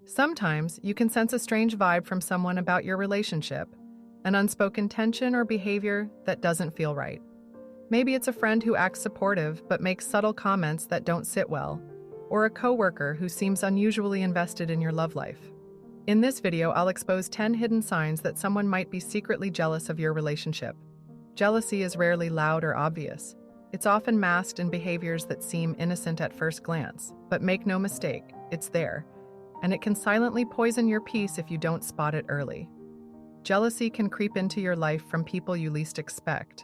Sometimes you can sense a strange vibe from someone about your relationship, an unspoken tension or behavior that doesn't feel right. Maybe it's a friend who acts supportive but makes subtle comments that don't sit well, or a coworker who seems unusually invested in your love life. In this video, I'll expose 10 hidden signs that someone might be secretly jealous of your relationship. Jealousy is rarely loud or obvious. It's often masked in behaviors that seem innocent at first glance, but make no mistake, it's there, and it can silently poison your peace if you don't spot it early. Jealousy can creep into your life from people you least expect.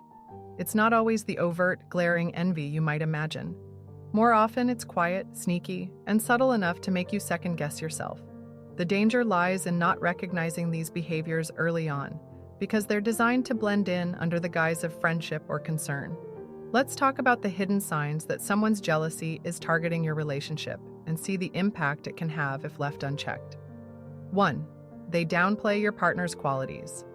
It's not always the overt, glaring envy you might imagine. More often, it's quiet, sneaky, and subtle enough to make you second-guess yourself. The danger lies in not recognizing these behaviors early on, because they're designed to blend in under the guise of friendship or concern. Let's talk about the hidden signs that someone's jealousy is targeting your relationship and see the impact it can have if left unchecked. 1. They downplay your partner's qualities.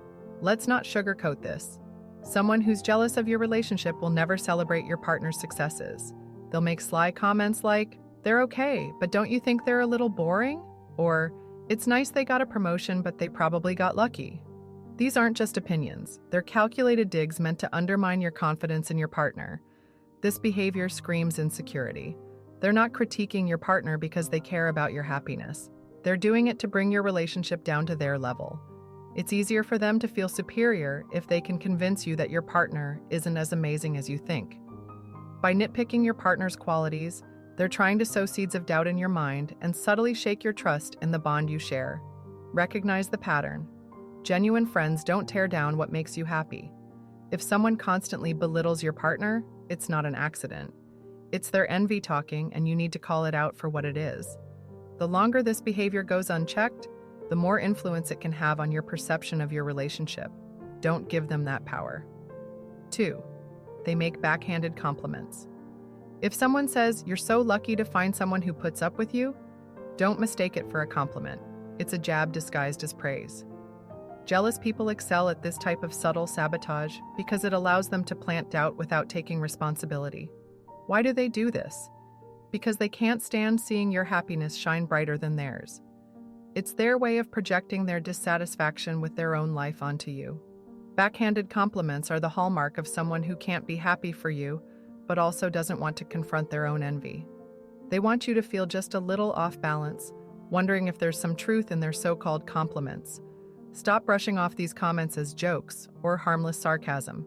Let's not sugarcoat this. Someone who's jealous of your relationship will never celebrate your partner's successes. They'll make sly comments like, "They're okay, but don't you think they're a little boring?" Or, "It's nice they got a promotion, but they probably got lucky." These aren't just opinions. They're calculated digs meant to undermine your confidence in your partner. This behavior screams insecurity. They're not critiquing your partner because they care about your happiness. They're doing it to bring your relationship down to their level. It's easier for them to feel superior if they can convince you that your partner isn't as amazing as you think. By nitpicking your partner's qualities, they're trying to sow seeds of doubt in your mind and subtly shake your trust in the bond you share. Recognize the pattern. Genuine friends don't tear down what makes you happy. If someone constantly belittles your partner, it's not an accident. It's their envy talking, and you need to call it out for what it is. The longer this behavior goes unchecked, the more influence it can have on your perception of your relationship. Don't give them that power. 2. They make backhanded compliments. If someone says, "You're so lucky to find someone who puts up with you," don't mistake it for a compliment. It's a jab disguised as praise. Jealous people excel at this type of subtle sabotage because it allows them to plant doubt without taking responsibility. Why do they do this? Because they can't stand seeing your happiness shine brighter than theirs. It's their way of projecting their dissatisfaction with their own life onto you. Backhanded compliments are the hallmark of someone who can't be happy for you, but also doesn't want to confront their own envy. They want you to feel just a little off balance, wondering if there's some truth in their so-called compliments. Stop brushing off these comments as jokes or harmless sarcasm.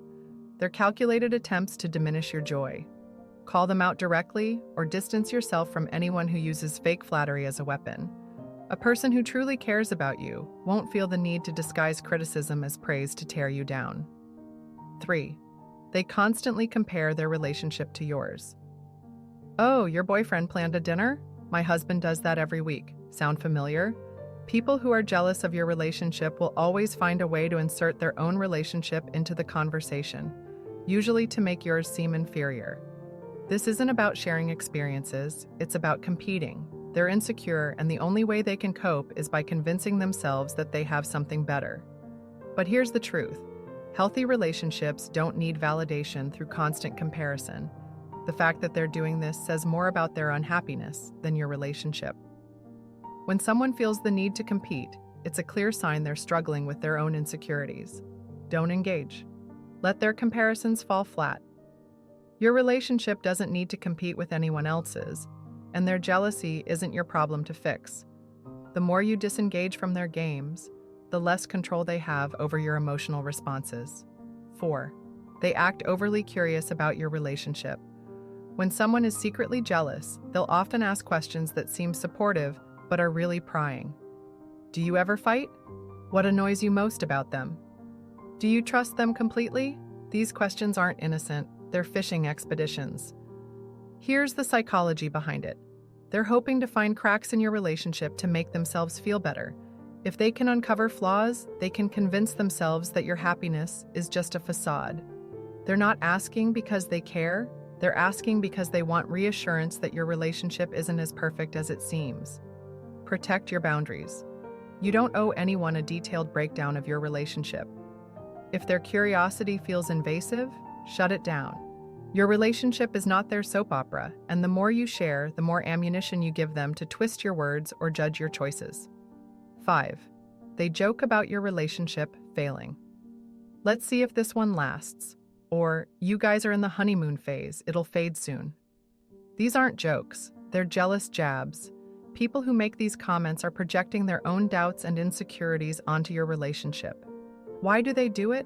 They're calculated attempts to diminish your joy. Call them out directly or distance yourself from anyone who uses fake flattery as a weapon. A person who truly cares about you won't feel the need to disguise criticism as praise to tear you down. 3. They constantly compare their relationship to yours. "Oh, your boyfriend planned a dinner? My husband does that every week. Sound familiar?" People who are jealous of your relationship will always find a way to insert their own relationship into the conversation, usually to make yours seem inferior. This isn't about sharing experiences, it's about competing. They're insecure, and the only way they can cope is by convincing themselves that they have something better. But here's the truth. Healthy relationships don't need validation through constant comparison. The fact that they're doing this says more about their unhappiness than your relationship. When someone feels the need to compete, it's a clear sign they're struggling with their own insecurities. Don't engage. Let their comparisons fall flat. Your relationship doesn't need to compete with anyone else's, and their jealousy isn't your problem to fix. The more you disengage from their games, the less control they have over your emotional responses. 4. They act overly curious about your relationship. When someone is secretly jealous, they'll often ask questions that seem supportive but are really prying. Do you ever fight? What annoys you most about them? Do you trust them completely? These questions aren't innocent, they're fishing expeditions. Here's the psychology behind it. They're hoping to find cracks in your relationship to make themselves feel better. If they can uncover flaws, they can convince themselves that your happiness is just a facade. They're not asking because they care, they're asking because they want reassurance that your relationship isn't as perfect as it seems. Protect your boundaries. You don't owe anyone a detailed breakdown of your relationship. If their curiosity feels invasive, shut it down. Your relationship is not their soap opera, and the more you share, the more ammunition you give them to twist your words or judge your choices. 5. They joke about your relationship failing. Let's see if this one lasts. Or, you guys are in the honeymoon phase, it'll fade soon. These aren't jokes, they're jealous jabs. People who make these comments are projecting their own doubts and insecurities onto your relationship. Why do they do it?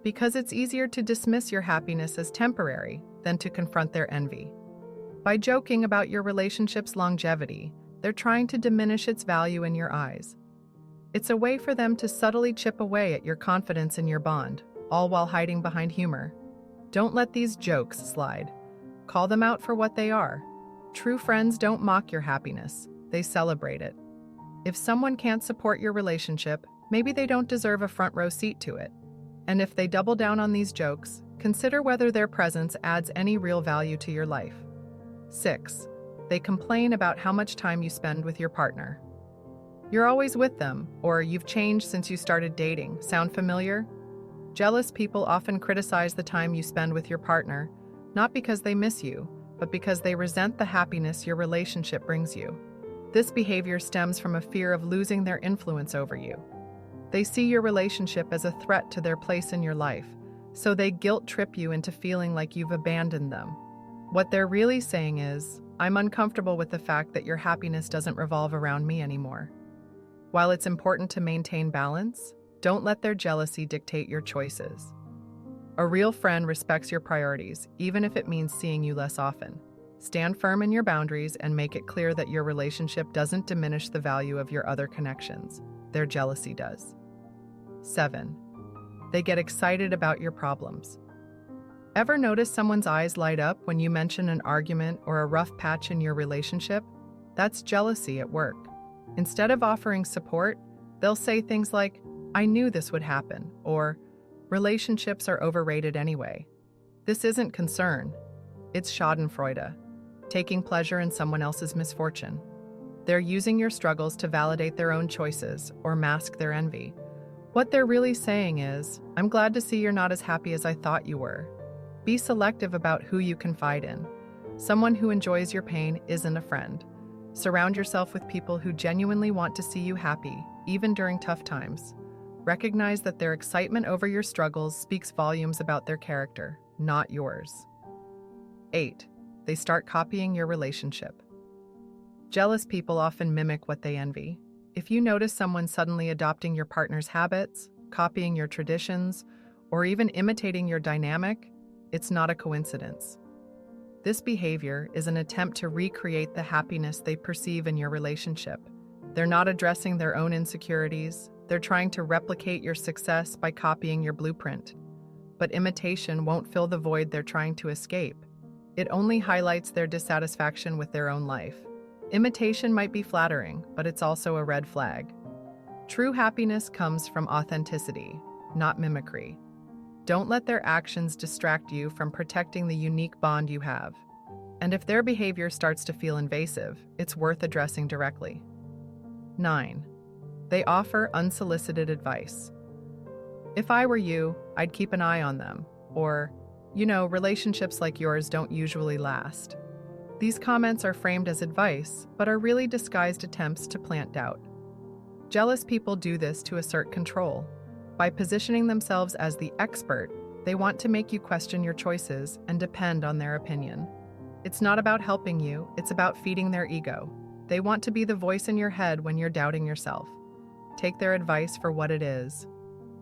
Because it's easier to dismiss your happiness as temporary than to confront their envy. By joking about your relationship's longevity, they're trying to diminish its value in your eyes. It's a way for them to subtly chip away at your confidence in your bond, all while hiding behind humor. Don't let these jokes slide. Call them out for what they are. True friends don't mock your happiness, they celebrate it. If someone can't support your relationship, maybe they don't deserve a front row seat to it. And if they double down on these jokes, consider whether their presence adds any real value to your life. 6. They complain about how much time you spend with your partner. You're always with them, or you've changed since you started dating. Sound familiar? Jealous people often criticize the time you spend with your partner, not because they miss you, but because they resent the happiness your relationship brings you. This behavior stems from a fear of losing their influence over you. They see your relationship as a threat to their place in your life, so they guilt-trip you into feeling like you've abandoned them. What they're really saying is, I'm uncomfortable with the fact that your happiness doesn't revolve around me anymore. While it's important to maintain balance, don't let their jealousy dictate your choices. A real friend respects your priorities, even if it means seeing you less often. Stand firm in your boundaries and make it clear that your relationship doesn't diminish the value of your other connections. Their jealousy does. 7. They get excited about your problems. Ever notice someone's eyes light up when you mention an argument or a rough patch in your relationship? That's jealousy at work. Instead of offering support, they'll say things like, I knew this would happen, or relationships are overrated anyway. This isn't concern. It's Schadenfreude, taking pleasure in someone else's misfortune. They're using your struggles to validate their own choices or mask their envy. What they're really saying is, I'm glad to see you're not as happy as I thought you were. Be selective about who you confide in. Someone who enjoys your pain isn't a friend. Surround yourself with people who genuinely want to see you happy, even during tough times. Recognize that their excitement over your struggles speaks volumes about their character, not yours. 8. They start copying your relationship. Jealous people often mimic what they envy. If you notice someone suddenly adopting your partner's habits, copying your traditions, or even imitating your dynamic, it's not a coincidence. This behavior is an attempt to recreate the happiness they perceive in your relationship. They're not addressing their own insecurities. They're trying to replicate your success by copying your blueprint. But imitation won't fill the void they're trying to escape. It only highlights their dissatisfaction with their own life. Imitation might be flattering, but it's also a red flag. True happiness comes from authenticity, not mimicry. Don't let their actions distract you from protecting the unique bond you have. And if their behavior starts to feel invasive, it's worth addressing directly. 9. They offer unsolicited advice. If I were you, I'd keep an eye on them. Or, relationships like yours don't usually last. These comments are framed as advice, but are really disguised attempts to plant doubt. Jealous people do this to assert control. By positioning themselves as the expert, they want to make you question your choices and depend on their opinion. It's not about helping you, it's about feeding their ego. They want to be the voice in your head when you're doubting yourself. Take their advice for what it is: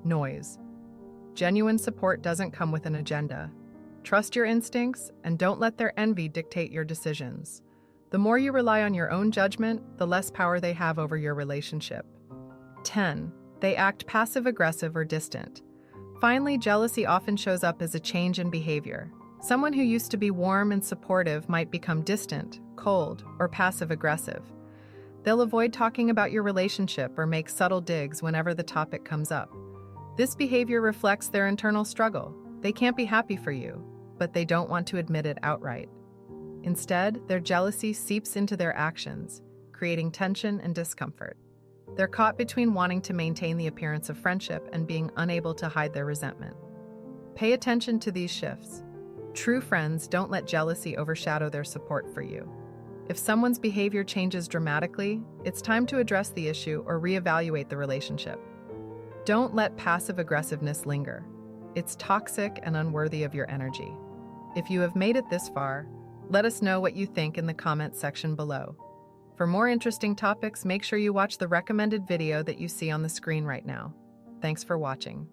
noise. Genuine support doesn't come with an agenda. Trust your instincts and don't let their envy dictate your decisions. The more you rely on your own judgment, the less power they have over your relationship. 10. They act passive-aggressive or distant. Finally, jealousy often shows up as a change in behavior. Someone who used to be warm and supportive might become distant, cold, or passive-aggressive. They'll avoid talking about your relationship or make subtle digs whenever the topic comes up. This behavior reflects their internal struggle. They can't be happy for you, but they don't want to admit it outright. Instead, their jealousy seeps into their actions, creating tension and discomfort. They're caught between wanting to maintain the appearance of friendship and being unable to hide their resentment. Pay attention to these shifts. True friends don't let jealousy overshadow their support for you. If someone's behavior changes dramatically, it's time to address the issue or reevaluate the relationship. Don't let passive aggressiveness linger. It's toxic and unworthy of your energy. If you have made it this far, let us know what you think in the comments section below. For more interesting topics, make sure you watch the recommended video that you see on the screen right now. Thanks for watching.